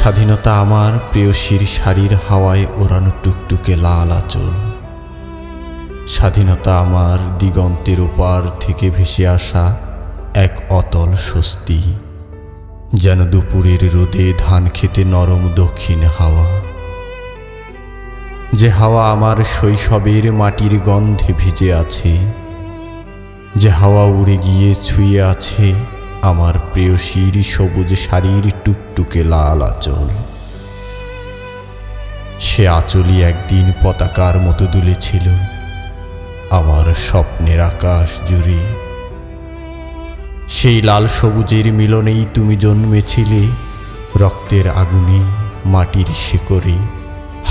স্বাধীনতা আমার প্রেয়সীর শাড়ির হাওয়ায় ওড়ানো টুকটুকে লাল আঁচল। স্বাধীনতা আমার দিগন্তের ওপার থেকে ভেসে আসা এক অতল স্বস্তি, যেন দুপুরের রোদে ধান খেতে নরম দক্ষিণ হাওয়া, যে হাওয়া আমার শৈশবের মাটির গন্ধে ভিজে আছে, যে হাওয়া উড়ে গিয়ে ছুঁয়ে আছে আমার প্রেয়সীর সবুজ শাড়ির টুকটুকে লাল আঁচল। সে আঁচলই একদিন পতাকার মতো দুলেছিল আমার স্বপ্নের আকাশ জুড়ে। সেই লাল সবুজের মিলনেই তুমি জন্মেছিলে রক্তের আগুনে, মাটির শিকড়ে,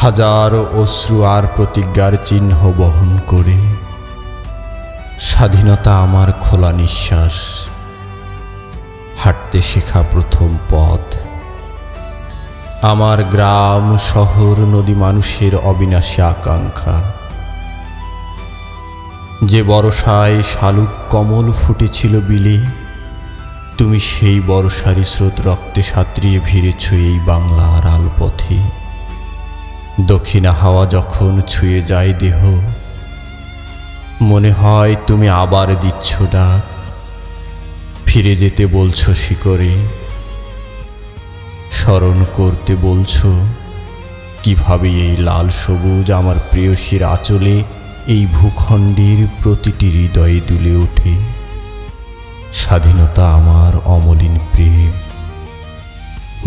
হাজার অশ্রু আর প্রতিজ্ঞার চিহ্ন বহন করে। স্বাধীনতা আমার খোলা নিঃশ্বাস, হাঁটতে শেখা প্রথম পথ, আমার গ্রাম শহর নদী মানুষের অবিনাশী আকাঙ্ক্ষা। যে বর্ষায় শালুক কমল ফুটেছিল বিলে, তুমি সেই বর্ষারই স্রোত রক্তে সাঁতরিয়ে ভিড়েছ এই বাংলার আলপথে। দক্ষিণা হাওয়া যখন ছুঁয়ে যায় দেহ, মনে হয় তুমি আবার দিচ্ছ ডাক, ফিরে যেতে বলছো শিকরে, স্মরণ করতে বলছো কিভাবে এই লাল সবুজ আমার প্রেয়সীর আঁচলে এই ভূখণ্ডের প্রতিটি হৃদয়ে দুলে ওঠে। স্বাধীনতা আমার অমলিন প্রেম,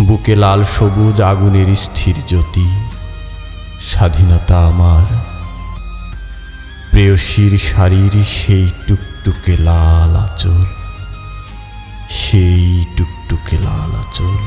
বুকে লাল সবুজ আগুনের স্থির জ্যোতি। স্বাধীনতা আমার প্রেয়সীর শাড়ির সেই টুকটুকে লাল আঁচল, সেই টুকটুকে লাল আঁচল।